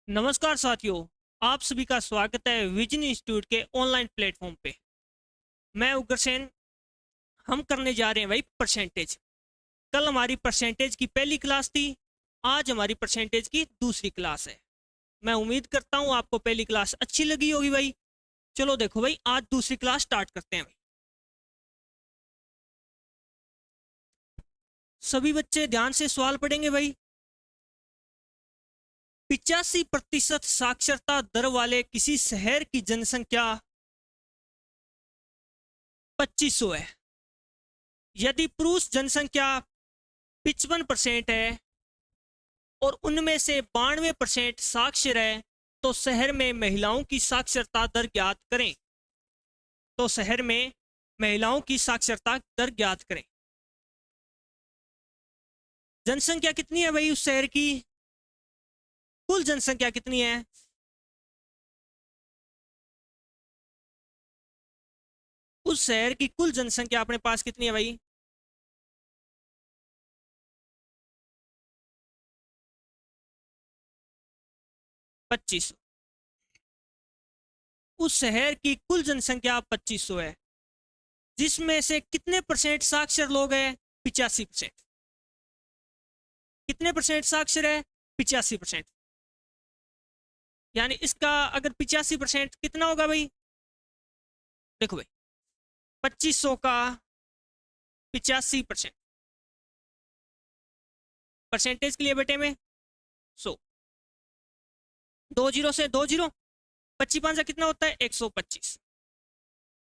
नमस्कार साथियों। आप सभी का स्वागत है विजन इंस्टीट्यूट के ऑनलाइन प्लेटफॉर्म पे। मैं उग्रसेन। हम करने जा रहे हैं भाई परसेंटेज। कल हमारी परसेंटेज की पहली क्लास थी। आज हमारी परसेंटेज की दूसरी क्लास है। मैं उम्मीद करता हूँ आपको पहली क्लास अच्छी लगी होगी भाई। चलो देखो भाई, आज दूसरी क्लास स्टार्ट करते हैं भाई। सभी बच्चे ध्यान से सवाल पढ़ेंगे भाई। 85% साक्षरता दर वाले किसी शहर की जनसंख्या 2500 है। यदि पुरुष जनसंख्या 55% है और उनमें से 92% साक्षर है, तो शहर में महिलाओं की साक्षरता दर ज्ञात करें। तो शहर में महिलाओं की साक्षरता दर ज्ञात करें। जनसंख्या कितनी है भाई उस शहर की? कुल जनसंख्या कितनी है? उस शहर की कुल जनसंख्या अपने पास कितनी है भाई? 2500। उस शहर की कुल जनसंख्या 2500 है, जिसमें से कितने परसेंट साक्षर लोग हैं? 85%। कितने परसेंट साक्षर है? 85%। यानी इसका अगर 85% कितना होगा भाई? देखो भाई, 2500 का 85%, परसेंटेज के लिए बेटे में 100। 20 से 20, 25 कितना होता है? 125।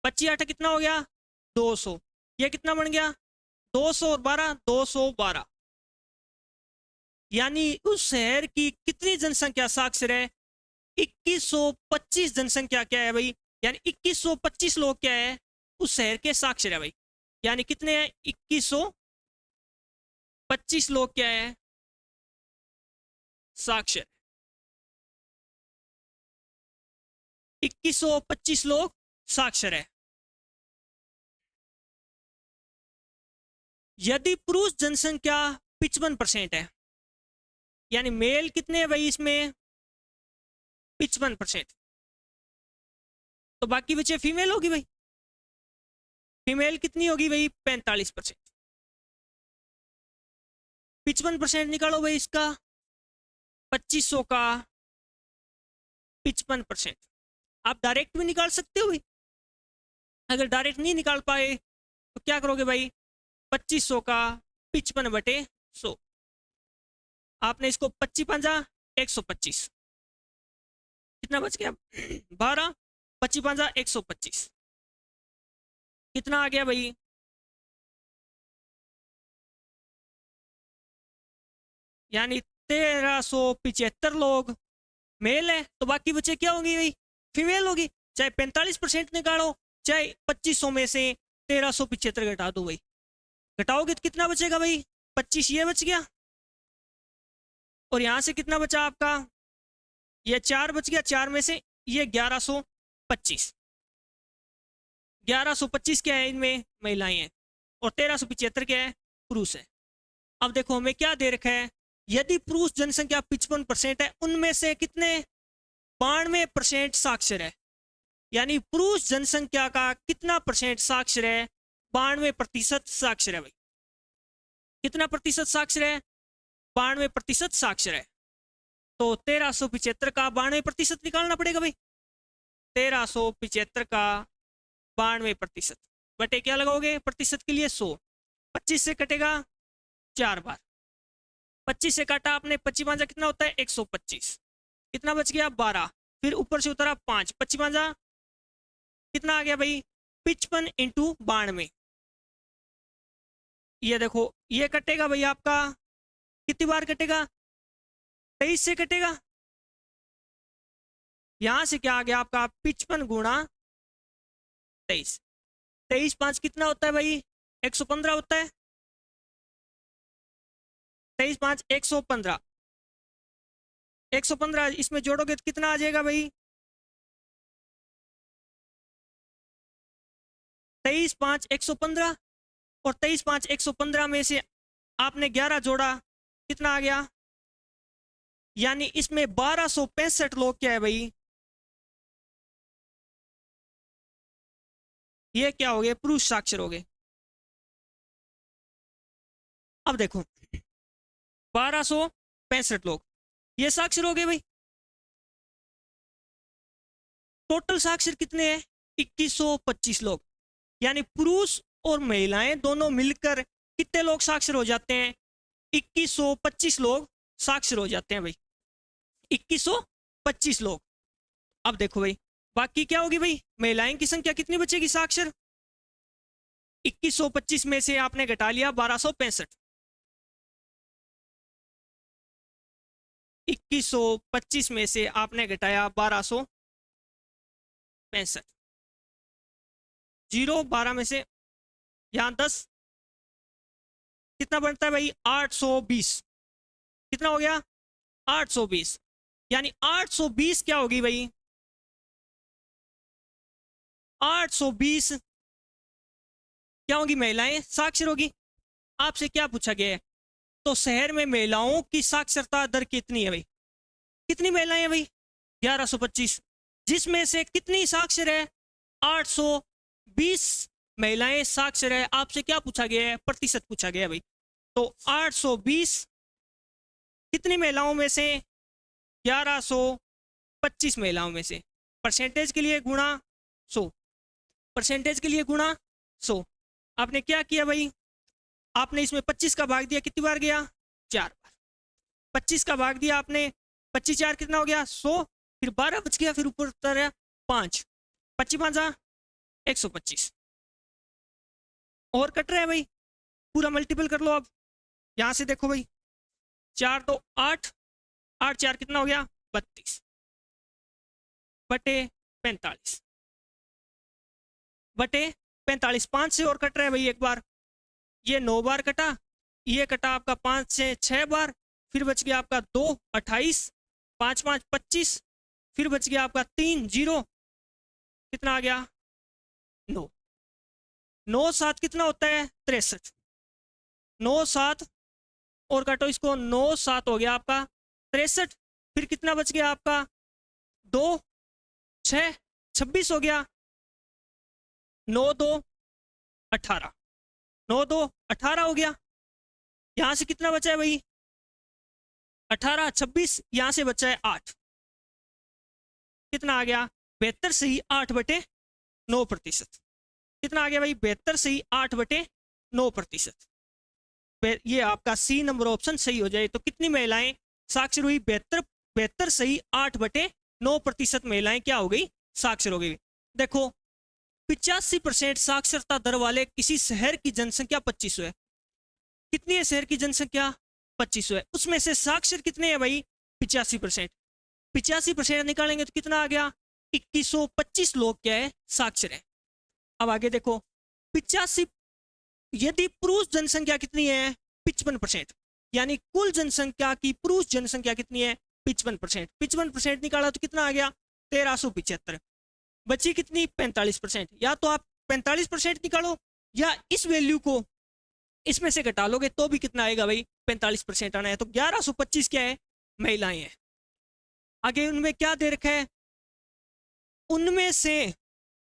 25 कितना हो गया? 200। ये कितना बन गया? 200 और 12, 212। यानी उस शहर की कितनी जनसंख्या साक्षर है? 2125 जनसंख्या क्या है भाई? यानी 2125 लोग क्या है उस शहर के साक्षर है भाई। यानी कितने हैं? 2125 लोग क्या है? साक्षर। 2125 लोग साक्षर है। यदि पुरुष जनसंख्या 55% है, यानी मेल कितने हैं भाई इसमें? 55%। तो बाकी बचे फीमेल होगी भाई। फीमेल कितनी होगी भाई? 45%। 55% निकालो भाई इसका। 2500 का 55%। आप डायरेक्ट भी निकाल सकते हो भाई। अगर डायरेक्ट नहीं निकाल पाए तो क्या करोगे भाई? 2500 का 55/100। आपने इसको 25 5 125, कितना बच गया? 12। 25 5 125 कितना आ गया भाई? 1375 लोग मेल है, तो बाकी बच्चे क्या होंगे भाई? फीमेल होगी। चाहे 45% निकालो, चाहे 2500 में से 1375 घटा दो भाई। घटाओगे तो कितना बचेगा भाई? 25 ये बच गया, और यहां से कितना बचा आपका? ये 4 बच गया। 4 में से ये 1125। 1125 क्या है? इनमें महिलाएं हैं। और 1375 क्या है? पुरुष है। अब देखो हमें क्या दे रखा है। यदि पुरुष जनसंख्या 55% है, उनमें से कितने? 92% साक्षर है। यानी पुरुष जनसंख्या का कितना परसेंट साक्षर है? 92% साक्षर है भाई। कितना प्रतिशत साक्षर है? 92% साक्षर है। तो 1375 का 92% निकालना पड़ेगा भाई। 1375 का 92% बटे क्या लगाओगे प्रतिशत के लिए? 100। 25 से कटेगा 4 बार। 25 से काटा आपने, 25 कितना होता है? 125। कितना बच गया? 12। फिर ऊपर से उतरा 5। 25 कितना आ गया भाई? 55 × 92। ये देखो, ये कटेगा भाई आपका। कितनी बार कटेगा? 23 से कटेगा। यहां से क्या आ गया आपका? 55 × 23। 23 5 कितना होता है भाई? 115 होता है। 23 5 115। 115 इसमें जोड़ोगे तो कितना आ जाएगा भाई? 23 5 115। और 23 5 115 में से आपने 11 जोड़ा, कितना आ गया? यानी इसमें 1265 लोग क्या है भाई, ये क्या हो गए, पुरुष साक्षर हो गए। अब देखो 1265 लोग ये साक्षर हो गए भाई। टोटल साक्षर कितने हैं, 2125 लोग। यानी पुरुष और महिलाएं दोनों मिलकर कितने लोग साक्षर हो जाते हैं, 2125 लोग साक्षर हो जाते हैं भाई, 2125 लोग। अब देखो भाई बाकी क्या होगी भाई, महिलाएं की संख्या कितनी बचेगी साक्षर, 2125 में से आपने घटा लिया 1265, 2125 में से आपने घटाया 1265, 0 12 में से यहां 10, कितना बनता है भाई 820, कितना हो गया 820। यानी 820 क्या होगी भाई, 820 क्या होगी, महिलाएं साक्षर होगी। आपसे क्या पूछा गया है, तो शहर में महिलाओं की साक्षरता दर कितनी है भाई, कितनी महिलाएं हैं भाई 1125, जिसमें से कितनी साक्षर है 820 महिलाएं साक्षर है। आपसे क्या पूछा गया है, प्रतिशत पूछा गया है भाई। तो 820 कितनी महिलाओं में से, 1125 महिलाओं में से, परसेंटेज के लिए गुणा 100, परसेंटेज के लिए गुणा 100। आपने क्या किया भाई, आपने इसमें 25 का भाग दिया, कितनी बार गया 4 बार, 25 का भाग दिया आपने, 25 4 कितना हो गया 100, फिर 12 बच गया, फिर ऊपर उतर 5, 25 5 125 और कट रहा है भाई, पूरा मल्टीपल कर लो। अब यहां से देखो भाई 4 तो 8, 8 4 कितना हो गया 32 बटे 45, बटे 45, 5 से और कट रहा है भाई एक बार, ये 9 बार कटा, ये कटा आपका 5 से 6 बार, फिर बच गया आपका 2 28, 5 5 25, फिर बच गया आपका 3 0, कितना आ गया 9, 9 7 कितना होता है 63, 9 7 और काटो इसको, 9 7 हो गया आपका 63, फिर कितना बच गया आपका 2 6 26 हो गया, 9 2 18, 9 2 18 हो गया। यहां से कितना बचा है भाई 18 26, यहां से बचा है 8, कितना आ गया 72 से ही 8 बटे 9%, कितना आ गया भाई 72 से ही 8 बटे 9%। ये आपका सी नंबर ऑप्शन सही हो जाए। तो कितनी महिलाएं साक्षर हुई, 72 से ही 8 बटे 9% महिलाएं क्या हो गई साक्षर हो गई। देखो 85% साक्षरता दर वाले किसी शहर की जनसंख्या 2500 है, कितनी है शहर की जनसंख्या 2500 है, उसमें से साक्षर कितने हैं भाई 85%, 85% निकालेंगे तो कितना आ गया 2125 लोग क्या है साक्षर है। अब आगे देखो 85, यदि पुरुष जनसंख्या कितनी है 55%, यानी कुल जनसंख्या की पुरुष जनसंख्या कितनी है 55%, 55% निकाला तो कितना आ गया 1375, बची कितनी 45%। या तो आप 45% निकालो या इस वैल्यू को इसमें से घटा लोगे तो भी कितना आएगा भाई 45% आना है। तो 1125 क्या है महिलाएं हैं। आगे उनमें क्या दे रखा है, उनमें से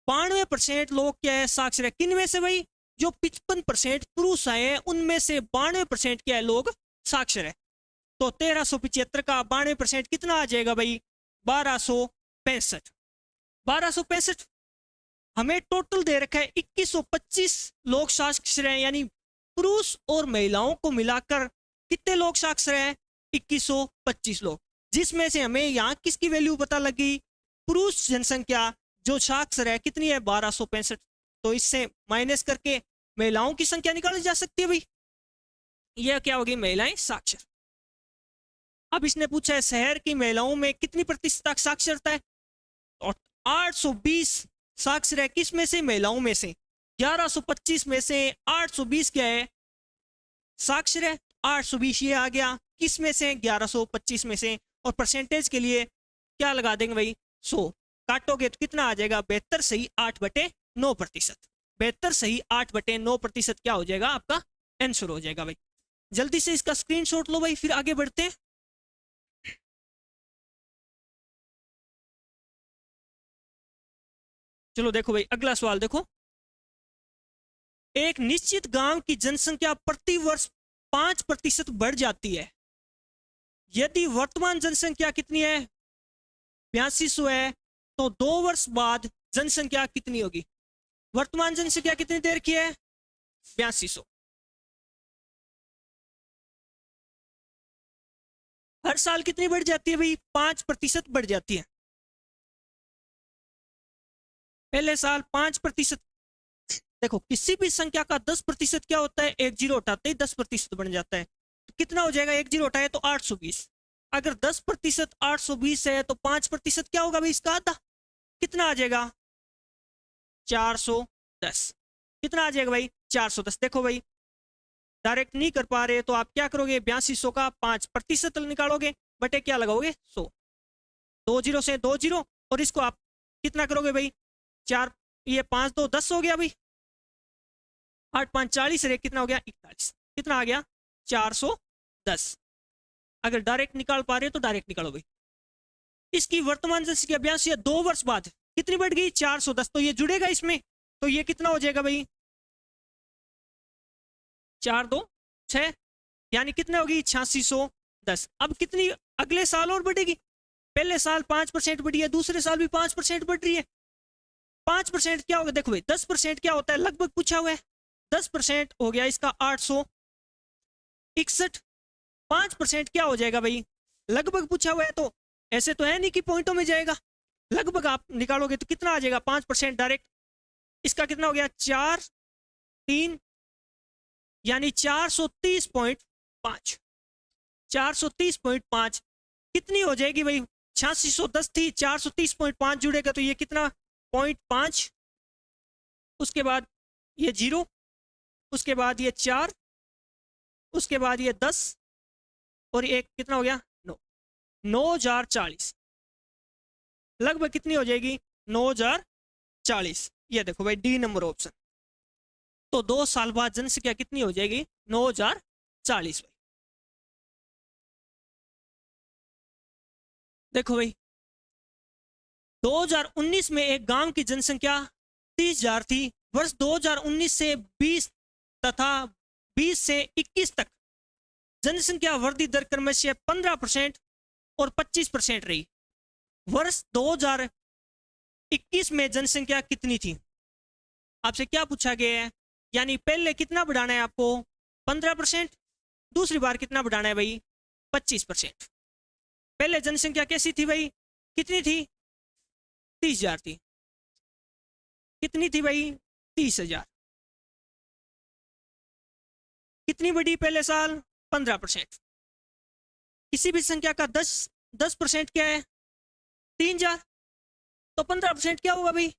92% लोग क्या है साक्षर है, किन में से भाई, जो 55% पुरुष आए हैं उनमें से 92% क्या है लोग साक्षर है। तो 1375 का 92% कितना आ जाएगा भाई 1265, 1265। हमें टोटल दे रखा है 2125 लोग साक्षर हैं, यानी पुरुष और महिलाओं को मिलाकर कितने लोग साक्षर हैं 2125 लोग, जिसमें से हमें यहाँ किसकी वैल्यू पता लगी, पुरुष जनसंख्या जो साक्षर है कितनी है 1265, तो इससे माइनस करके महिलाओं की संख्या निकाली जा सकती है भाई, यह क्या होगी महिलाएं साक्षर। अब इसने पूछा है शहर की महिलाओं में कितनी प्रतिशत साक्षरता है, और 820 साक्षर है, किस में से महिलाओं में से, 1125 में से 820 क्या है साक्षर है, 820 ये आ गया किस में से 1125 में से, और परसेंटेज के लिए क्या लगा देंगे भाई 100, काटोगे तो कितना आ जाएगा 72 से ही 8 बटे 9%, 72 से ही 8 बटे 9% क्या हो जाएगा आपका आंसर हो जाएगा भाई। जल्दी से इसका स्क्रीनशॉट लो भाई, फिर आगे बढ़ते हैं। चलो देखो भाई अगला सवाल देखो, एक निश्चित गांव की जनसंख्या प्रति वर्ष 5% बढ़ जाती है, यदि वर्तमान जनसंख्या कितनी है 8200 है, तो 2 वर्ष बाद जनसंख्या कितनी होगी? वर्तमान जनसंख्या कितनी देर की है 8200, हर साल कितनी बढ़ जाती है भाई 5% बढ़ जाती है, पहले साल 5%। देखो किसी भी संख्या का 10% क्या होता है, एक जीरो उठाते ही 10% बन जाता है, तो कितना हो जाएगा, एक जीरो उठाए तो 820, अगर 10% 820 है तो 5% क्या होगा भाई इसका आधा, कितना आ जाएगा 410, कितना आ जाएगा भाई 410। देखो भाई डायरेक्ट नहीं कर पा रहे तो आप क्या करोगे, 8200 का 5% निकालोगे, बटे क्या लगाओगे 100, 2 जीरो से 2 जीरो, और इसको आप कितना करोगे भाई 4, ये 5 2 10 हो गया भाई, 8 5 40, रे कितना हो गया 41, कितना आ गया 410। अगर डायरेक्ट निकाल पा रहे हो तो डायरेक्ट निकालो भाई। इसकी वर्तमान जनसंख्या 82 है, 2 वर्ष बाद कितनी बढ़ गई 410, तो ये जुड़ेगा इसमें, तो ये कितना हो जाएगा भाई 4 2 6, यानी कितना होगी 8610। अब कितनी अगले साल और बढ़ेगी, पहले साल 5% बढ़ी है, दूसरे साल भी 5% बढ़ रही है, 5% क्या होगा, देखो भाई 10% क्या होता है लगभग पूछा हुआ है, 10% हो गया इसका 861, 5% क्या हो जाएगा भाई लगभग पूछा हुआ है, तो ऐसे तो है नहीं कि पॉइंटों में जाएगा, लगभग आप निकालोगे तो कितना आ जाएगा 5% डायरेक्ट, इसका कितना हो गया 4 3, यानी 430.5, 430.5 कितनी हो जाएगी भाई 8610 थी, 430.5 जुड़ेगा तो ये कितना 0.5, उसके बाद ये 0, उसके बाद ये 4, उसके बाद ये 10, और ये कितना हो गया 9, 9040, लगभग कितनी हो जाएगी 9040। ये देखो भाई डी नंबर ऑप्शन, तो 2 साल बाद जनसंख्या कितनी हो जाएगी 9040 भाई। देखो भाई 2019 में एक गांव की जनसंख्या 30,000 थी, वर्ष 2019 से 20 तथा 20 से 21 तक जनसंख्या वृद्धि दर क्रमशः 15% और 25% रही, वर्ष 2021 में जनसंख्या कितनी थी? आपसे क्या पूछा गया है, यानी पहले कितना बढ़ाना है आपको 15%, दूसरी बार कितना बढ़ाना है भाई 25%। पहले जनसंख्या कैसी थी भाई, कितनी थी 30,000 थी, कितनी थी भाई 30,000, कितनी बढ़ी पहले साल 15%, किसी भी संख्या का 10% क्या है 3,000, तो 15% क्या होगा भाई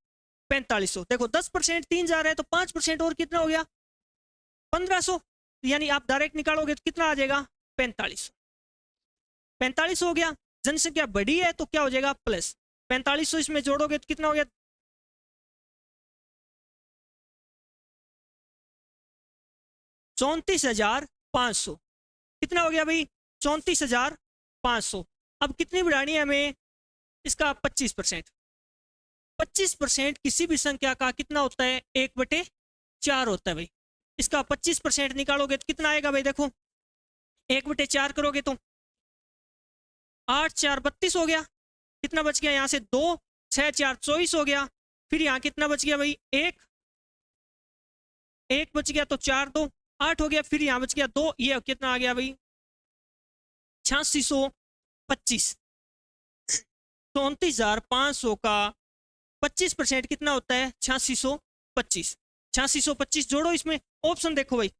4500। देखो 10% 3,000 है तो 5% और कितना हो गया 1500, यानी आप डायरेक्ट निकालोगे तो कितना आ जाएगा 4500, 4500 हो गया। जनसंख्या बढ़ी है तो क्या हो जाएगा प्लस 4500, इसमें जोड़ोगे तो कितना हो गया 34,500, कितना हो गया भाई 34,500। अब कितनी बढ़ानी है हमें, इसका 25%, 25% किसी भी संख्या का कितना होता है 1/4 होता है भाई, इसका 25% निकालोगे तो कितना आएगा भाई, देखो 1/4 करोगे तो 8 4 32 हो गया, कितना बच गया यहाँ से 2, 6 4 24 हो गया, फिर यहाँ कितना बच गया भाई 1 बच गया तो 4 2 8 हो गया, फिर यहाँ बच गया 2, ये कितना आ गया भाई 8625। 34,500 का 25% कितना होता है 8625, 8625 जोड़ो इसमें, ऑप्शन देखो भाई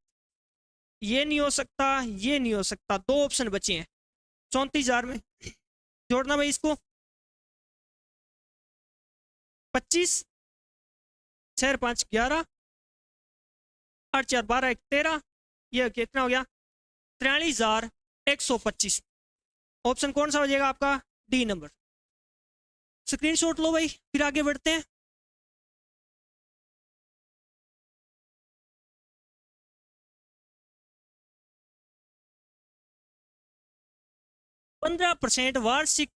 ये नहीं हो सकता, ये नहीं हो सकता, 2 ऑप्शन बचे हैं 34,000 में, जोड़ना भाई इसको 25, 6 5 11, 8 4 12 1 13, ये कितना हो गया 43,125। ऑप्शन कौन सा हो जाएगा आपका डी नंबर। स्क्रीनशॉट लो भाई, फिर आगे बढ़ते हैं। %15 वार्षिक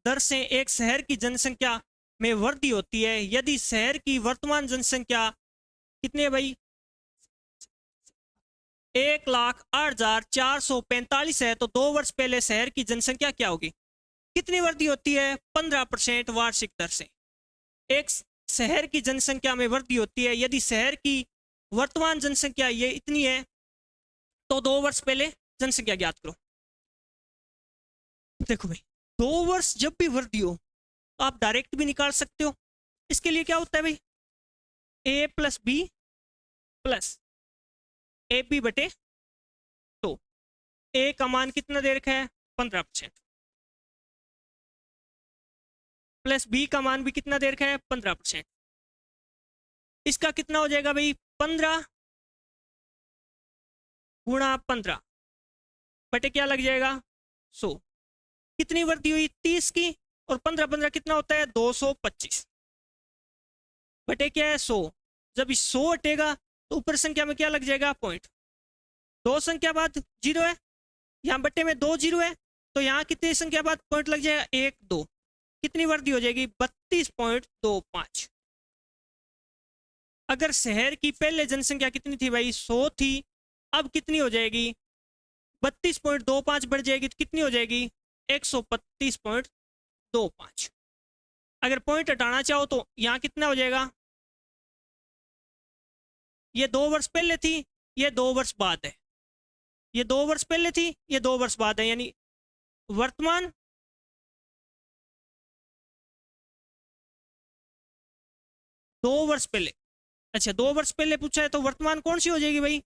दर से एक शहर की जनसंख्या में वृद्धि होती है यदि शहर की वर्तमान जनसंख्या कितनी है भाई, 1,08,445 है, तो 2 वर्ष पहले शहर की जनसंख्या क्या होगी, कितनी वृद्धि होती है, 15% वार्षिक दर से। एक शहर की जनसंख्या में वृद्धि होती है यदि शहर की वर्तमान जनसंख्या ये इतनी है, तो 2 वर्ष पहले जनसंख्या ज्ञात करो। देखो भाई, 2 वर्ष जब भी वृद्धि हो तो आप डायरेक्ट भी निकाल सकते हो। इसके लिए क्या होता है भाई, A plus B plus A B बटे, तो ए का मान कितना दे रखा है, 15%, प्लस बी का मान भी कितना दे रखा है, 15%। इसका कितना हो जाएगा भाई, 15 गुणा 15 बटे क्या लग जाएगा, 100। कितनी वृद्धि हुई, 30 की, और 15 15 कितना होता है, 225 बटे क्या है, 100। जब 100 हटेगा तो ऊपर संख्या में क्या लग जाएगा, पॉइंट। 2 संख्या बाद 0 है, यहाँ बटे में 2 0 है, तो यहाँ कितनी संख्या बाद पॉइंट लग जाएगा, 1 2। कितनी वृद्धि हो जाएगी, 32.25। अगर शहर की पहले जनसंख्या कितनी थी भाई, 100 थी, अब कितनी हो जाएगी, 32.25 बढ़ जाएगी, तो कितनी हो जाएगी, 132.25। अगर पॉइंट हटाना चाहो तो यहाँ कितना हो जाएगा, ये 2 वर्ष पहले थी, ये 2 वर्ष बाद है, ये 2 वर्ष पहले थी, ये 2 वर्ष बाद है, यानी वर्तमान दो वर्ष पहले। अच्छा, 2 वर्ष पहले पूछा है तो वर्तमान कौन सी हो जाएगी भाई,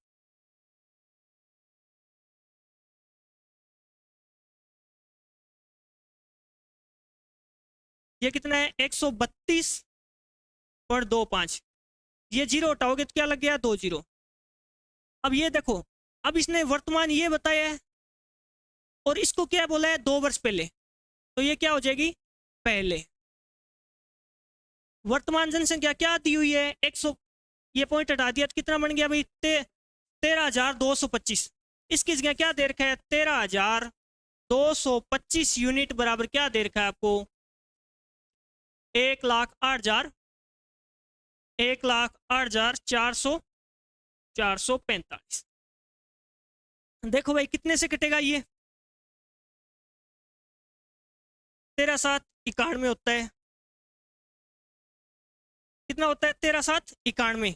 ये कितना है, 132.25। ये 0 हटाओगे तो क्या लग गया, 2 0। अब ये देखो, अब इसने वर्तमान ये बताया है और इसको क्या बोला है, 2 वर्ष पहले, तो ये क्या हो जाएगी, पहले। वर्तमान जनसंख्या क्या दी हुई है, 100, ये पॉइंट हटा दिया तो कितना बन गया भाई, 13,225। इसकी जगह क्या दे रखा है, 13,225 यूनिट बराबर क्या दे रखा है आपको, 1,08,445। देखो भाई कितने से कटेगा ये, 13 7 91 होता है, कितना होता है, 13 7 91।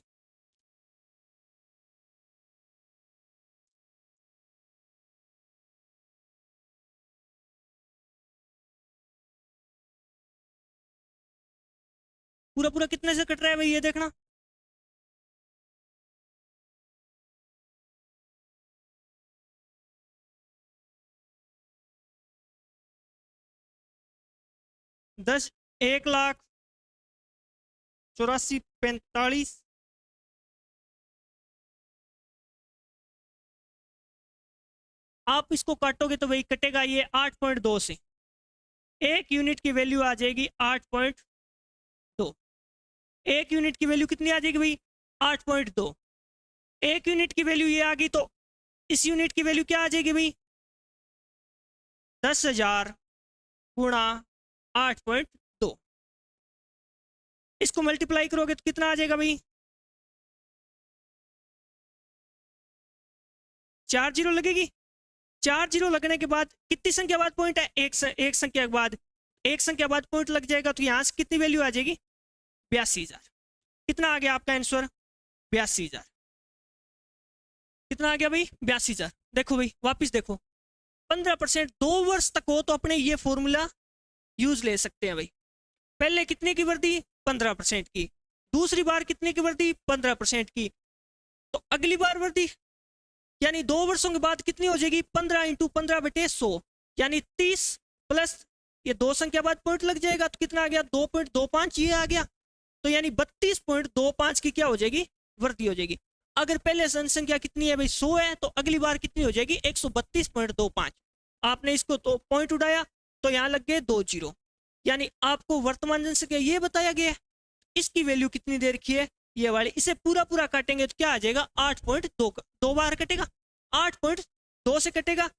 पूरा पूरा कितने से कट रहा है भाई, ये देखना, दस 1,84,45। आप इसको काटोगे तो भाई कटेगा ये 8.2 से, एक यूनिट की वैल्यू आ जाएगी 8.2। एक यूनिट की वैल्यू कितनी आ जाएगी भाई, 8.2। एक यूनिट की वैल्यू ये आ गई तो इस यूनिट की वैल्यू क्या आ जाएगी भाई, 10,000 गुणा 8.2। इसको मल्टीप्लाई करोगे तो कितना आ जाएगा भाई, 4 0 लगेगी। 4 0 लगने के बाद कितनी संख्या बाद पॉइंट है, एक संख्या के बाद, एक संख्या बाद पॉइंट लग जाएगा, तो यहां से कितनी वैल्यू आ जाएगी, 82,000। कितना आ गया आपका आंसर, 82,000। कितना आ गया भाई, 82,000। देखो भाई वापिस देखो, 15% 2 वर्ष तक हो तो अपने ये फॉर्मूला यूज ले सकते हैं भाई। पहले कितने की वृद्धि, 15% की, दूसरी बार कितने की वृद्धि, 15% की, तो अगली बार वृद्धि यानी 2 वर्षों के बाद कितनी हो जाएगी, 15 × 15 बटे 100, यानी 30 प्लस ये 2 संख्या बाद पॉइंट लग जाएगा, तो कितना आ गया, 2.25 ये आ गया, तो यानी 32.25 की क्या हो जाएगी, वृद्धि हो जाएगी। अगर पहले जनसंख्या कितनी है भाई, 100 है, तो अगली बार कितनी हो जाएगी, 132.25। आपने इसको तो पॉइंट उड़ाया तो यहाँ लग गए 2 0, यानी आपको वर्तमान जनसंख्या ये बताया गया है, इसकी वैल्यू कितनी दे रखी है, ये वाली। इसे पूरा पूरा काटेंगे तो क्या आ जाएगा, 8.2, 2 बार कटेगा, 8.2 से कटेगा,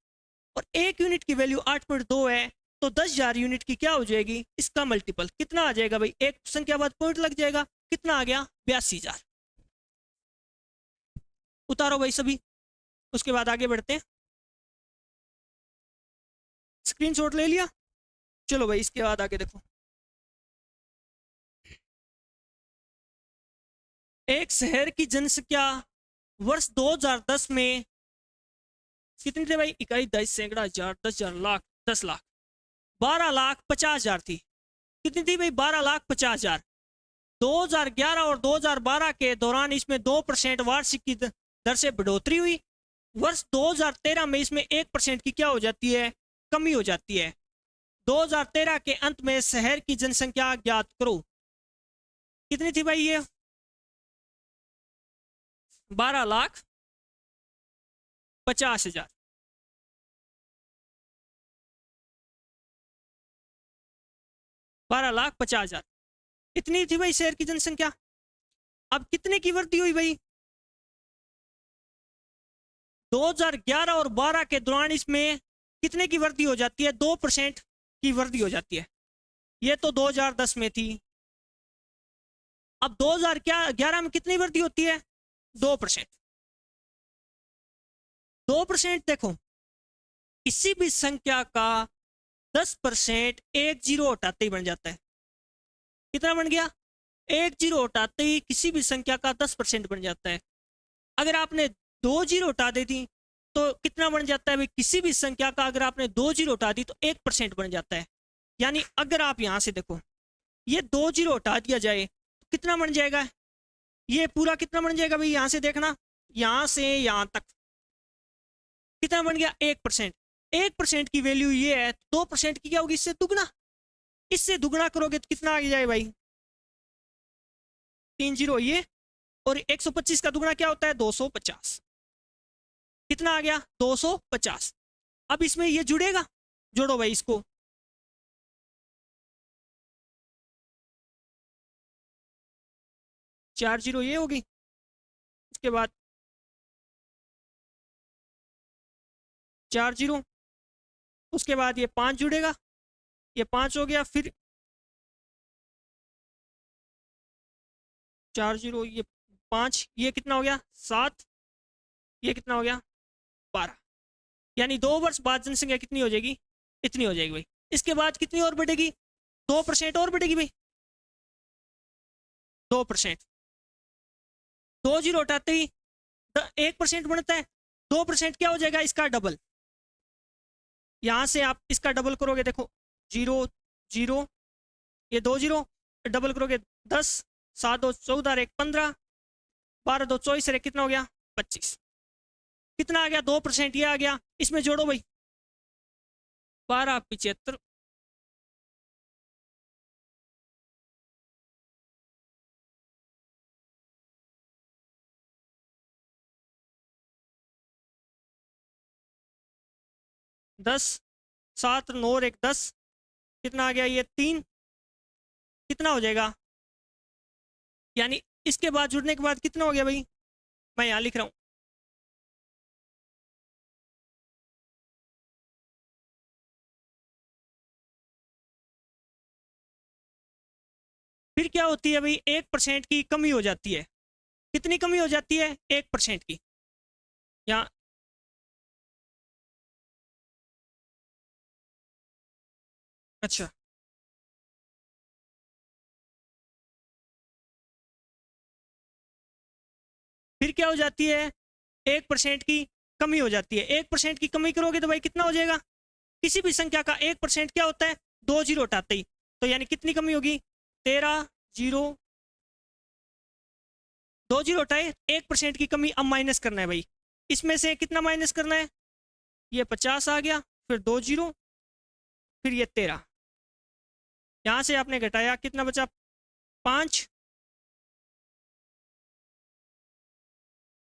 और एक यूनिट की वैल्यू 8.2 है, तो 10,000 यूनिट की क्या हो जाएगी, इसका मल्टीपल कितना आ जाएगा भाई, एक संख्या बाद पॉइंट लग जाएगा, कितना आ गया 82,000। उतारो भाई सभी, उसके बाद आगे बढ़ते हैं। स्क्रीनशॉट ले लिया, चलो भाई इसके बाद आगे देखो। एक शहर की जनसंख्या वर्ष 2010 में कितनी थी भाई, इकाई, दस, सैकड़ा, हजार, 10,000, लाख, 10 लाख, 12,50,000 थी। कितनी थी भाई, 12,50,000। 2011 और 2012 के दौरान इसमें 2% वार्षिक की दर से बढ़ोतरी हुई। वर्ष 2013 में इसमें 1% की क्या हो जाती है, कमी हो जाती है। 2013 के अंत में शहर की जनसंख्या ज्ञात करो। कितनी थी भाई ये, 12,50,000। 12,50,000 इतनी थी भाई शहर की जनसंख्या। अब कितने की वृद्धि हुई भाई, 2011 और 12 के दौरान इसमें कितने की वृद्धि हो जाती है, 2% की वृद्धि हो जाती है। ये तो 2010 में थी। अब 2011 में कितनी वृद्धि होती है, 2%। 2% देखो, किसी भी संख्या का 10% एक जीरो हटाते ही बन जाता है। कितना बन गया, एक जीरो हटाते ही किसी भी संख्या का 10% बन जाता है। अगर आपने 2 जीरो हटा दी थी तो कितना बन जाता है भाई, किसी भी संख्या का अगर आपने 2 जीरो हटा दी तो 1% बन जाता है। यानी अगर आप यहां से देखो, ये 2 जीरो हटा दिया जाए तो कितना बन जाएगा, ये पूरा कितना बन जाएगा भाई, यहां से देखना, यहां से यहां तक कितना बन गया, 1%। 1% की वैल्यू ये है, 2% की क्या होगी, इससे दुगना। इससे दुगना करोगे तो कितना आ जाए भाई, 3 जीरो ये, और 125 का दुगना क्या होता है, 250। कितना आ गया, 250। अब इसमें ये जुड़ेगा, जोड़ो भाई इसको, चार जीरो ये होगी, उसके बाद 4 जीरो, उसके बाद ये 5 जुड़ेगा, ये 5 हो गया, फिर 4 जीरो, ये 5, ये कितना हो गया 7, ये कितना हो गया 12। यानी 2 वर्ष बाद जनसंख्या कितनी हो जाएगी, इतनी हो जाएगी भाई। इसके बाद कितनी और बढ़ेगी, 2% और बढ़ेगी भाई, 2%। 2 जीरो हटाते ही 1% बनता है, 2% क्या हो जाएगा, इसका डबल। यहां से आप इसका डबल करोगे, देखो 0 0, ये 2 जीरो, डबल करोगे 10, 7 2 14, 1 15, 12 2 24, कितना हो गया 25। कितना आ गया, 2% ये आ गया, इसमें जोड़ो भाई, 12,75। दस, 7 9 और 1 10, कितना आ गया, ये 3, कितना हो जाएगा, यानी इसके बाद जुड़ने के बाद कितना हो गया भाई, मैं यहां लिख रहा हूं, फिर क्या होती है भाई, 1% की कमी हो जाती है। कितनी कमी हो जाती है, 1% की। यहाँ अच्छा, फिर क्या हो जाती है, 1% की कमी हो जाती है। 1% की कमी करोगे तो भाई कितना हो जाएगा, किसी भी संख्या का 1% क्या होता है, 2 जीरो हटाते ही, तो यानी कितनी कमी होगी, 13 जीरो, 2 जीरो हटाए, 1% की कमी। अब माइनस करना है भाई, इसमें से कितना माइनस करना है, ये 50 आ गया, फिर 2 जीरो, फिर ये 13, यहां से आपने घटाया, कितना बचा 5,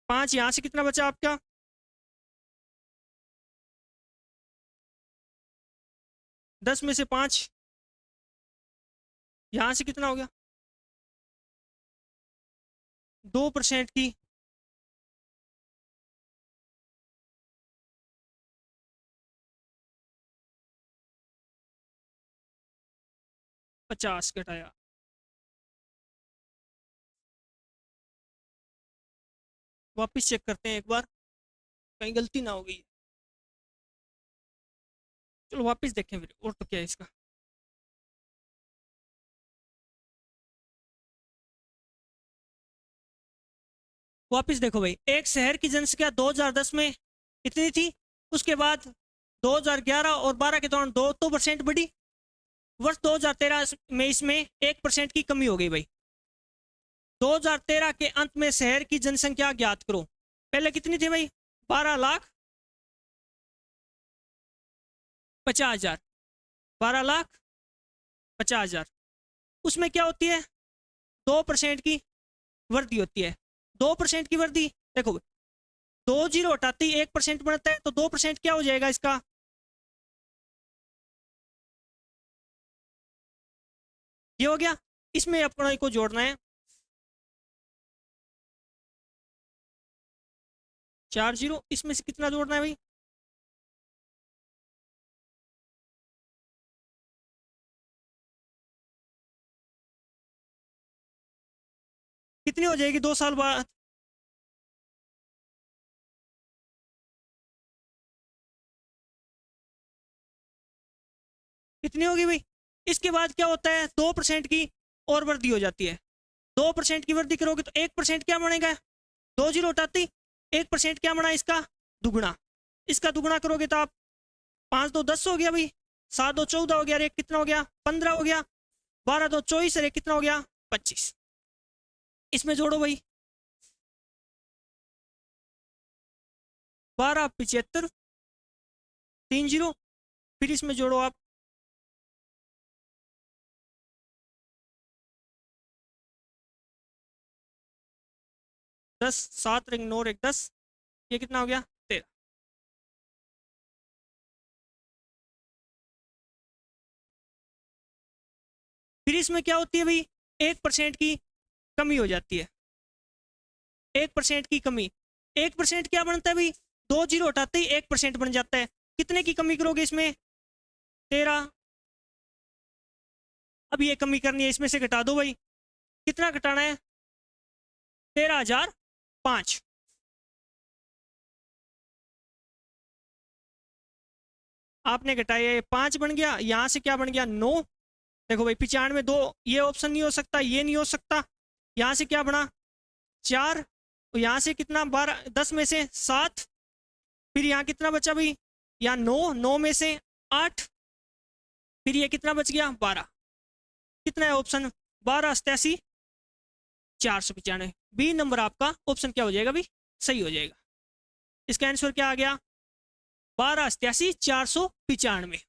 5 यहां से कितना बचा आपका, 10 में से 5, यहां से कितना हो गया, 2% की 50 घटाया। वापस चेक करते हैं एक बार, कहीं गलती ना हो गई। चलो वापस देखें फिर, और तो क्या है इसका। वापस देखो भाई, एक शहर की जनसंख्या 2010 में इतनी थी, उसके बाद 2011 और 12 के दौरान 2% बढ़ी। वर्ष 2013 में इसमें 1% की कमी हो गई भाई। 2013 के अंत में शहर की जनसंख्या ज्ञात करो। पहले कितनी थी भाई? 12,50,000। 12,50,000। उसमें क्या होती है? 2% की वृद्धि होती है। 2% की वृद्धि, देखो 2 जीरो हटाती 1% बनता है, तो 2% क्या हो जाएगा इसका? ये हो गया। इसमें अपना को जोड़ना है 4 जीरो, इसमें से कितना जोड़ना है भाई? कितनी हो जाएगी 2 साल बाद? कितनी होगी भाई? इसके बाद क्या होता है? 2% की और वृद्धि हो जाती है। 2% की वृद्धि करोगे तो 1% क्या बनेगा? 2 जीरो हटाती 1% क्या बना इसका? दुगुना। इसका दुगुना करोगे तो आप 5 2 10 हो गया भाई, 7 2 14 हो गया, अरे कितना हो गया? 15 हो गया, 12 2 24, अरे कितना हो गया? 25। इसमें जोड़ो भाई, 12 75 3 जीरो, फिर इसमें जोड़ो आप 10 7 1 9 1 10, ये कितना हो गया? 13। फिर इसमें क्या होती है भाई? 1% की कमी हो जाती है। 1% की कमी, 1% क्या बनता है भाई? 2 जीरो हटाते ही 1% बन जाता है। कितने की कमी करोगे इसमें? 13। अब ये कमी करनी है, इसमें से घटा दो भाई। कितना घटाना है? 13,005। आपने घटाया, 5 बन गया, यहां से क्या बन गया? 9। देखो भाई 95 2, ये ऑप्शन नहीं हो सकता, ये नहीं हो सकता। यहां से क्या बना? 4। और यहां से कितना? 12 10 में से 7। फिर यहाँ कितना बचा भाई? यहाँ 9, 9 में से 8। फिर ये कितना बच गया? 12। कितना है ऑप्शन? 12 87 495। बी नंबर आपका ऑप्शन क्या हो जाएगा भाई? सही हो जाएगा। इसका आंसर क्या आ गया? 12 87 495।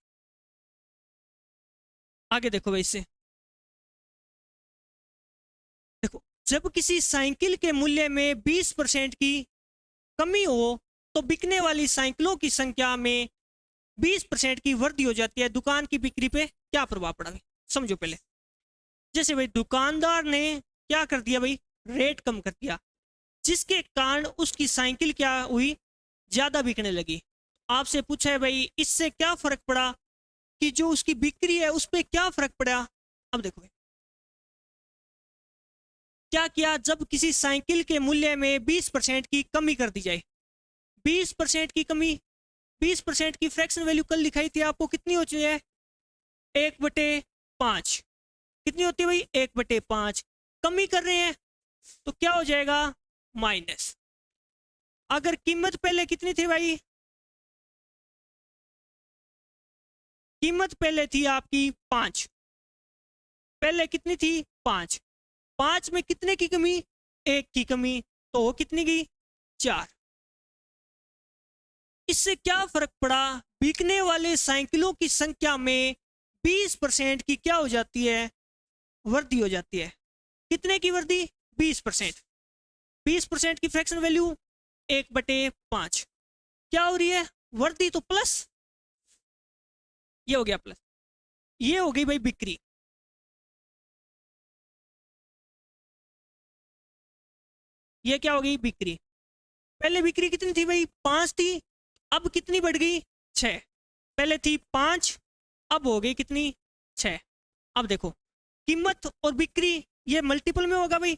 आगे देखो भाई इससे, देखो जब किसी साइकिल के मूल्य में 20% की कमी हो तो बिकने वाली साइकिलों की संख्या में 20% की वृद्धि हो जाती है। दुकान की बिक्री पे क्या प्रभाव पड़ा? समझो पहले। जैसे भाई दुकानदार ने क्या कर दिया भाई? रेट कम कर दिया, जिसके कारण उसकी साइकिल क्या हुई? ज्यादा बिकने लगी। आपसे पूछा है भाई इससे क्या फर्क पड़ा, कि जो उसकी बिक्री है उस पर क्या फर्क पड़ा? अब देखो भाई, क्या किया? जब किसी साइकिल के मूल्य में 20% की कमी कर दी जाए, 20% की कमी, 20% की फ्रैक्शन वैल्यू कल दिखाई थी आपको, कितनी होती है? 1/5। कितनी होती है भाई? 1/5। कमी कर रहे हैं तो क्या हो जाएगा? माइनस। अगर कीमत पहले कितनी थी भाई? कीमत पहले थी आपकी 5। पहले कितनी थी? 5। 5 में कितने की कमी? 1 की कमी, तो वो कितनी गई? 4। इससे क्या फर्क पड़ा? बिकने वाले साइकिलों की संख्या में 20% की क्या हो जाती है? वृद्धि हो जाती है। कितने की वृद्धि? 20%। 20% की फ्रैक्शन वैल्यू 1/5। क्या हो रही है? वृद्धि तो प्लस, ये हो गया प्लस, ये हो गई भाई बिक्री। ये क्या हो गई? बिक्री। पहले बिक्री कितनी थी भाई? 5 थी, अब कितनी बढ़ गई? 6। पहले थी 5, अब हो गई कितनी? 6। अब देखो कीमत और बिक्री ये मल्टीपल में होगा भाई।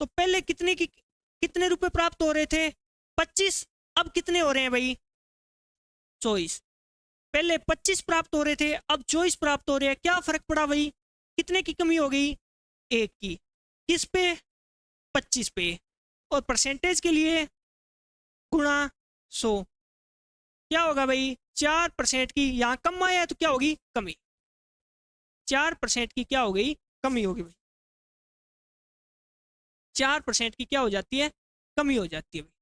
तो पहले कितने रुपए प्राप्त हो रहे थे 25, अब कितने हो रहे हैं भाई 24। पहले 25 प्राप्त हो रहे थे, अब 24 प्राप्त हो रहे हैं। क्या फर्क पड़ा भाई, कितने की कमी हो गई, 1 की। किस पे, 25 पे। और परसेंटेज के लिए गुणा 100 क्या होगा भाई 4% की, यहां कम आया है तो क्या होगी कमी, 4% की क्या हो गई कमी होगी भाई, 4% की क्या हो जाती है कमी हो जाती है भाई।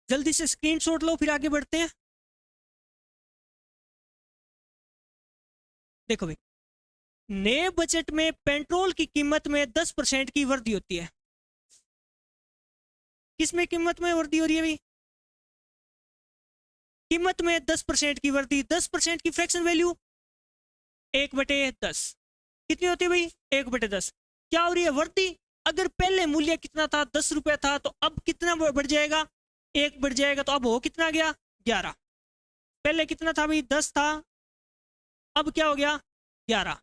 जल्दी से स्क्रीनशॉट लो फिर आगे बढ़ते हैं। देखो भाई, नए बजट में पेट्रोल की कीमत में 10% की वृद्धि होती है। किसमें कीमत में वृद्धि हो रही है भाई, कीमत में 10% की वृद्धि। 10% की फ्रैक्शन वैल्यू 1/10 कितनी होती है भाई 1/10। क्या हो रही है वृद्धि, अगर पहले मूल्य कितना था 10 रुपया था, तो अब कितना बढ़ जाएगा 1 बढ़ जाएगा, तो अब हो कितना गया 11। पहले कितना था भाई 10 था, अब क्या हो गया 11।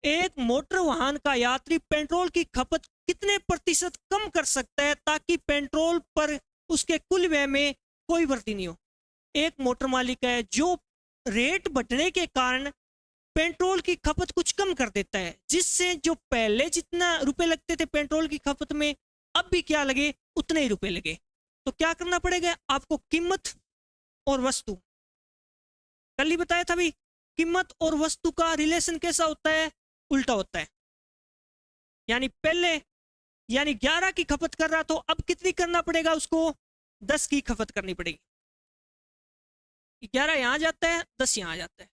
एक मोटर वाहन का यात्री पेट्रोल की खपत कितने प्रतिशत कम कर सकता है ताकि पेट्रोल पर उसके कुल व्यय में कोई वृद्धि नहीं हो। एक मोटर मालिक है जो रेट बढ़ने के कारण पेट्रोल की खपत कुछ कम कर देता है, जिससे जो पहले जितना रुपए लगते थे पेट्रोल की खपत में, अब भी क्या लगे उतने ही रुपए लगे। तो क्या करना पड़ेगा आपको, कीमत और वस्तु, कल ही बताया था भाई कीमत और वस्तु का रिलेशन कैसा होता है, उल्टा होता है। यानी पहले 11 की खपत कर रहा, तो अब कितनी करना पड़ेगा उसको 10 की खपत करनी पड़ेगी। 11 यहां जाता है 10 यहां जाता है,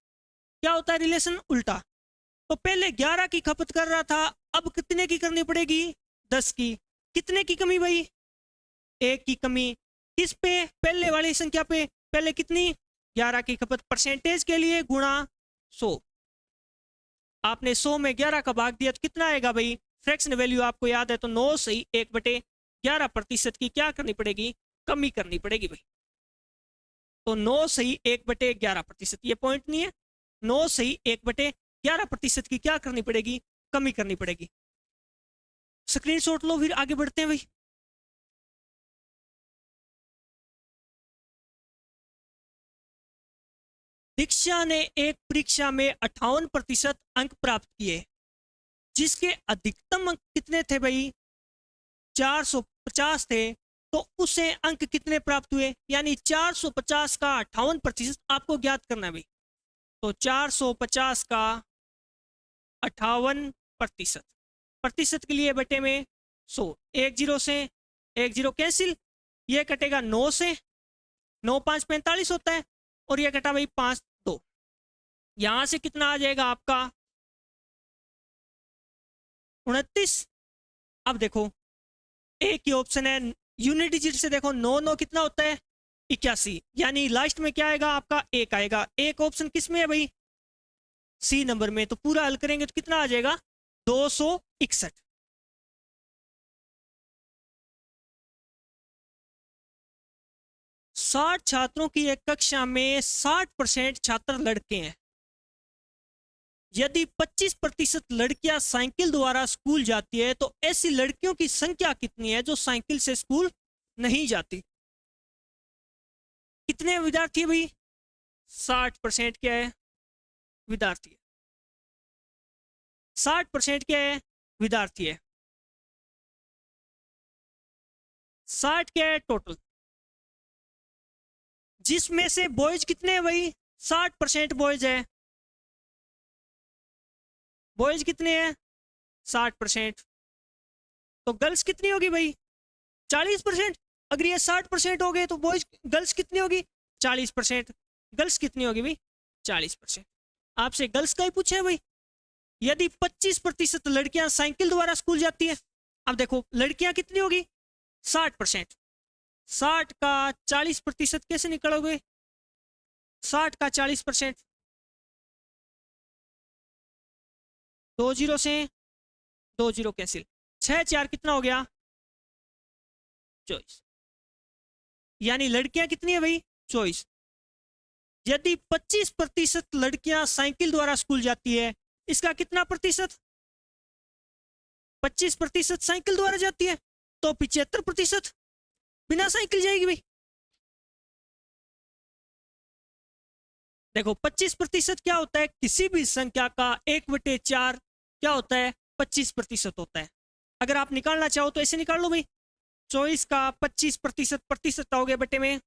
क्या होता है रिलेशन उल्टा। तो पहले 11 की खपत कर रहा था, अब कितने की करनी पड़ेगी 10 की। कितने की कमी भाई 1 की कमी। किस पे, पहले वाली संख्या पे, पहले कितनी 11 की खपत, परसेंटेज के लिए गुणा 100। आपने 100 में 11 का भाग दिया तो कितना आएगा भाई, फ्रैक्शन वैल्यू आपको याद है तो 9 सही 1/11% की क्या करनी पड़ेगी कमी करनी पड़ेगी भाई। तो 9 सही 1/11%, ये पॉइंट नहीं है, 9 सही 1/11% की क्या करनी पड़ेगी कमी करनी पड़ेगी। स्क्रीनशॉट लो फिर आगे बढ़ते हैं भाई। दीक्षा ने एक परीक्षा में 58% अंक प्राप्त किए, जिसके अधिकतम अंक कितने थे भाई 450 थे, तो उसे अंक कितने प्राप्त हुए, यानी 450 का 58% आपको ज्ञात करना है भाई। तो 450 का 58%, प्रतिशत के लिए बटे में 100, 1 0 से 1 0 कैंसिल, ये कटेगा 9 से, 9 5 45 होता है, और ये कटा भाई 5 2, यहां से कितना आ जाएगा आपका 29। अब देखो एक ही ऑप्शन है, यूनिट डिजिट से देखो 9 9 कितना होता है 81, यानी लास्ट में क्या आएगा आपका 1 आएगा। एक ऑप्शन किस में है भाई सी नंबर में, तो पूरा हल करेंगे तो कितना आ जाएगा 261। साठ छात्रों की एक कक्षा में 60% छात्र लड़के हैं। यदि 25% लड़कियां साइकिल द्वारा स्कूल जाती है, तो ऐसी लड़कियों की संख्या कितनी है जो साइकिल से स्कूल नहीं जाती। कितने विद्यार्थी है भाई 60% क्या है विद्यार्थी, 60% क्या है विद्यार्थी है, 60 क्या है टोटल, जिसमें से बॉयज कितने हैं भाई 60% बॉयज है, बॉयज कितने हैं 60%, तो गर्ल्स कितनी होगी भाई 40%। अगर ये 60% हो गए तो बॉयज गर्ल्स कितनी होगी 40%, गर्ल्स कितनी होगी भाई 40%। आपसे गर्ल्स का ही पूछे भाई। यदि 25% लड़कियां साइकिल द्वारा स्कूल जाती है, अब देखो लड़कियां कितनी होगी 60%, 60 का 40% कैसे निकालोगे, 60 का 40%, 2 0 से 2 0 कैंसिल, 6 4 कितना हो गया 24, यानी लड़कियां कितनी है भाई 24। यदि 25% लड़कियां साइकिल द्वारा स्कूल जाती है, इसका कितना प्रतिशत? 25% साइकिल द्वारा जाती है, तो 75% बिना साइकिल जाएगी भाई। देखो 25% क्या होता है? किसी भी संख्या का 1/4 क्या होता है? 25% होता है। अगर आप निकालना चाहो तो ऐसे निकाल लो भाई, 24 का 25% प्रतिशत हो गया बटे में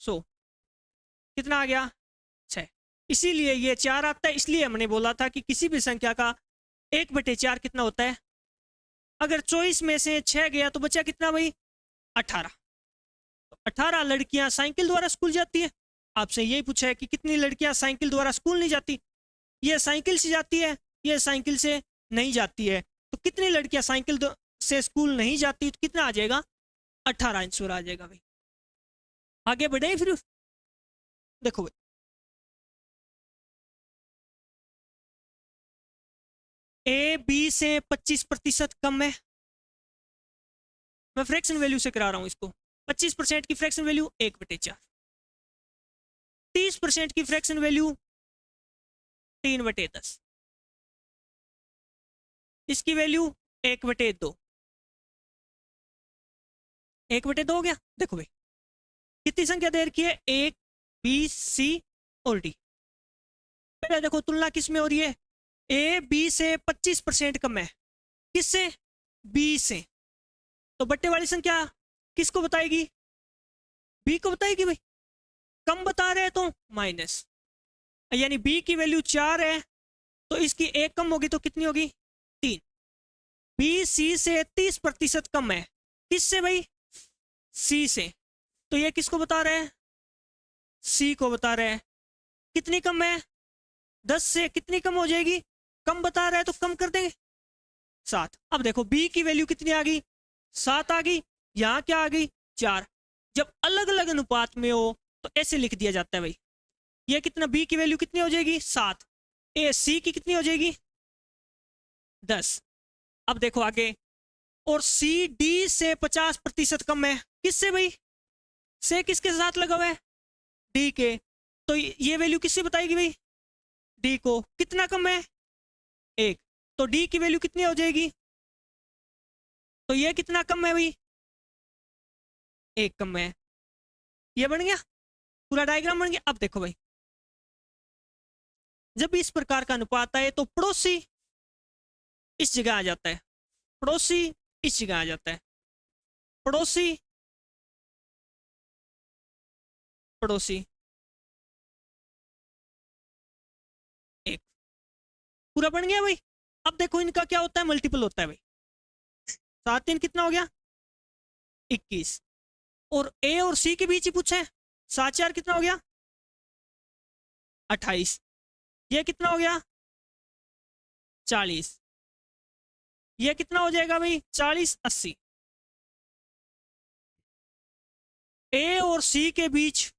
100, कितना आ गया? 6। इसीलिए ये 4 आता है। इसलिए हमने बोला था कि किसी भी संख्या का 1/4 कितना होता है? अगर 24 में से 6 गया तो बचा कितना भाई? 18। 18 लड़कियां साइकिल द्वारा स्कूल जाती है। आपसे यही पूछा है कि कितनी लड़कियां साइकिल द्वारा स्कूल नहीं जाती। ये साइकिल से जाती है, ये साइकिल से नहीं जाती है। तो कितनी लड़कियां साइकिल से स्कूल नहीं जाती, तो कितना आ जाएगा? 18 आंसर आ जाएगा भाई। आगे बढ़े फिर। देखो भाई, ए बी से 25% कम है। मैं फ्रैक्शन वैल्यू से करा रहा हूं इसको। 25% की फ्रैक्शन वैल्यू 1/4। 30% की फ्रैक्शन वैल्यू 3/10। इसकी वैल्यू 1/2। 1/2 हो गया। देखो भाई कितनी संख्या दे रखी है? 1, बी, सी और डी। पहले देखो तुलना किस में हो रही है? ए बी से 25% कम है। किससे? बी से। तो बट्टे वाली संख्या किसको बताएगी? बी को बताएगी भाई। कम बता रहे हैं तो माइनस, यानी बी की वैल्यू 4 है तो इसकी 1 कम होगी तो कितनी होगी? 3। बी सी से 30% कम है। किससे भाई? सी से। तो ये किसको बता रहे हैं? सी को बता रहे हैं। कितनी कम है? 10 से कितनी कम हो जाएगी? कम बता रहा है तो कम कर देंगे, 7। अब देखो बी की वैल्यू कितनी आ गई? 7 आ गई। यहां क्या आ गई? 4। जब अलग अलग अनुपात में हो तो ऐसे लिख दिया जाता है भाई। ये कितना? बी की वैल्यू कितनी हो जाएगी? 7। ए सी की कितनी हो जाएगी? 10। अब देखो आगे, और सी डी से 50% कम है। किससे भाई? से किसके साथ लगा हुआ है? डी के। तो ये वैल्यू किससे बताएगी भाई? डी को। कितना कम है? 1। तो डी की वैल्यू कितनी हो जाएगी? तो ये कितना कम है भाई? 1 कम है। ये बन गया, पूरा डायग्राम बन गया। अब देखो भाई, जब इस प्रकार का अनुपात आए तो पड़ोसी इस जगह आ जाता है, पड़ोसी इस जगह आ जाता है, पड़ोसी पड़ोसी 1। पूरा बन गया भाई। अब देखो इनका क्या होता है? मल्टीपल होता है भाई। 7 3 कितना हो गया? 21। और ए और सी के बीच ही पूछा है। 7 4 कितना हो गया? 28। ये कितना हो गया? 40। ये कितना हो जाएगा भाई? 40 80। ए और सी के बीच,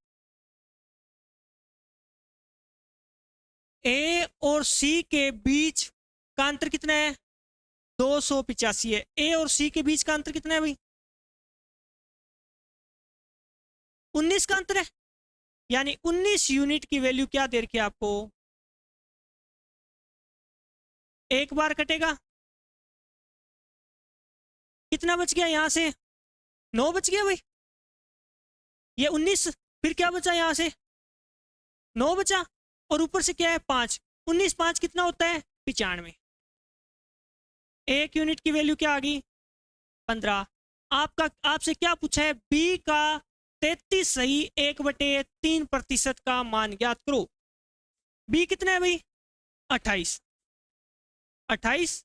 ए और सी के बीच का अंतर कितना है? 285 है। ए और सी के बीच का अंतर कितना है भाई? 19 का अंतर है। यानी 19 यूनिट की वैल्यू क्या दे रखी है आपको? एक बार कटेगा, कितना बच गया यहां से? 9 बच गया भाई। ये 19, फिर क्या बचा यहां से? 9 बचा, और ऊपर से क्या है? 5। 19 5 कितना होता है? 95। एक यूनिट की वैल्यू क्या आ गई? 15। आपका आपसे क्या पूछा है? बी का 33 सही 1/3% का मान ज्ञात करो। बी कितना है भाई? 28। 28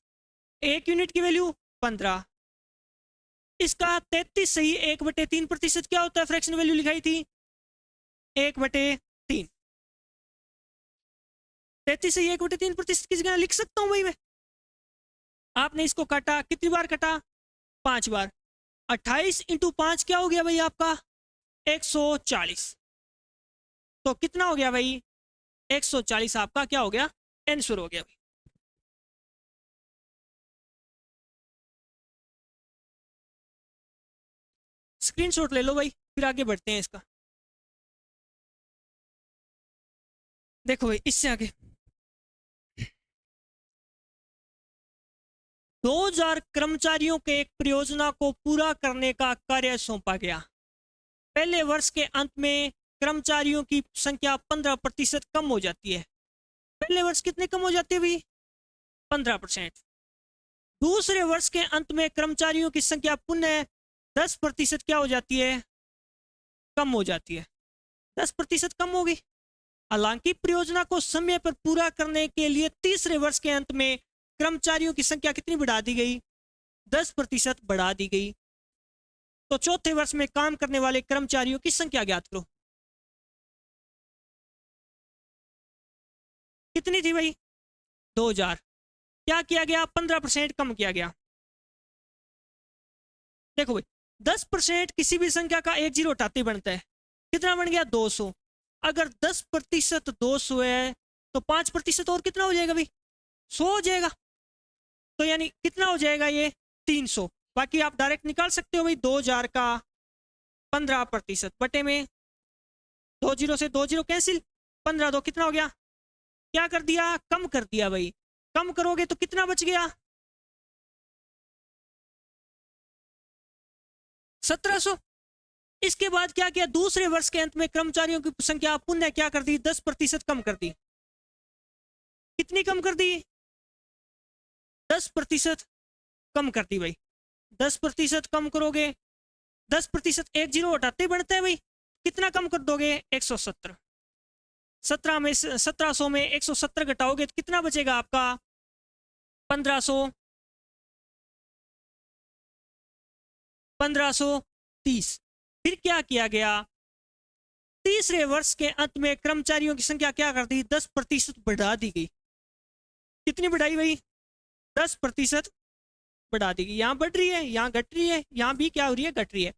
एक यूनिट की वैल्यू 15। इसका 33 सही 1/3% क्या होता है? फ्रैक्शन वैल्यू लिखाई थी 1/3। 33 सही 1/3% किस जगह लिख सकता हूं भाई मैं? आपने इसको काटा, कितनी बार काटा? 5 बार। 28 इंटू 5 क्या हो गया भाई आपका? 140। तो कितना हो गया भाई? 140 आपका क्या हो गया? आंसर हो गया भाई। स्क्रीनशॉट ले लो भाई, फिर आगे बढ़ते हैं इसका। देखो भाई इससे आगे 2000 कर्मचारियों के एक परियोजना को पूरा करने का कार्य सौंपा गया। पहले वर्ष के अंत में कर्मचारियों की संख्या 15% कम हो जाती है। पहले वर्ष कितने कम हो जाती है भाई? 15%। दूसरे वर्ष के अंत में कर्मचारियों की संख्या पुनः 10% क्या हो जाती है? कम हो जाती है। 10% कम होगी। हालांकि परियोजना को समय पर पूरा करने के लिए तीसरे वर्ष के अंत में कर्मचारियों की संख्या कितनी बढ़ा दी गई? 10% बढ़ा दी गई। तो चौथे वर्ष में काम करने वाले कर्मचारियों की संख्या ज्ञात करो। कितनी थी भाई? 2000। क्या किया गया? 15% कम किया गया। देखो भाई, 10% किसी भी संख्या का एक जीरो हटाते बनता है। कितना बन गया? 200। अगर 10% 200 है तो 5% और कितना हो जाएगा भाई? 100 हो जाएगा। तो यानी कितना हो जाएगा ये? 300। बाकी आप डायरेक्ट निकाल सकते हो भाई, 2000 का 15% बटे में 2 जीरो से 2 जीरो कैंसिल, 15 दो कितना हो गया? क्या कर दिया? कम कर दिया भाई। कम करोगे तो कितना बच गया? 1700। इसके बाद क्या किया? दूसरे वर्ष के अंत में कर्मचारियों की संख्या पुनः क्या कर दी? 10% कम कर दी। कितनी कम कर दी? 10% कम कर दी भाई। 10% कम करोगे, 10% एक जीरो हटाते बढ़ता है भाई। कितना कम कर दोगे? 170। 1700 में 170 घटाओगे तो कितना बचेगा आपका? 1500, 1530। फिर क्या किया गया? तीसरे वर्ष के अंत में कर्मचारियों की संख्या क्या कर दी? 10% बढ़ा दी गई। कितनी बढ़ाई भाई? 10% बढ़ा दी गई। यहां बढ़ रही है, यहां घट रही है, यहां भी क्या हो रही है? घट रही है।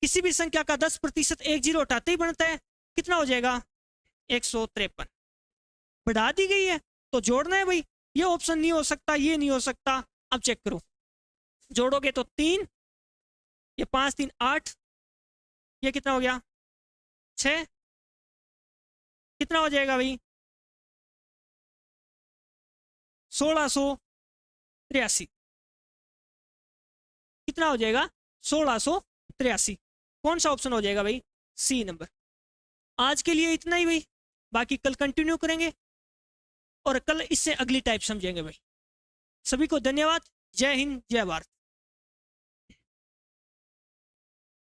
किसी भी संख्या का 10% एक जीरो हटाते ही बनता है। कितना हो जाएगा? 153। बढ़ा दी गई है तो जोड़ना है भाई। ये ऑप्शन नहीं हो सकता, ये नहीं हो सकता। अब चेक करो, जोड़ोगे तो 3, ये 5 3 8, ये कितना हो गया? 6। कितना हो जाएगा भाई? 1683। कितना हो जाएगा? 1683। कौन सा ऑप्शन हो जाएगा भाई? C number. आज के लिए इतना ही भाई, बाकी कल कंटिन्यू करेंगे और कल इससे अगली टाइप समझेंगे भाई। सभी को धन्यवाद। जय हिंद, जय भारत।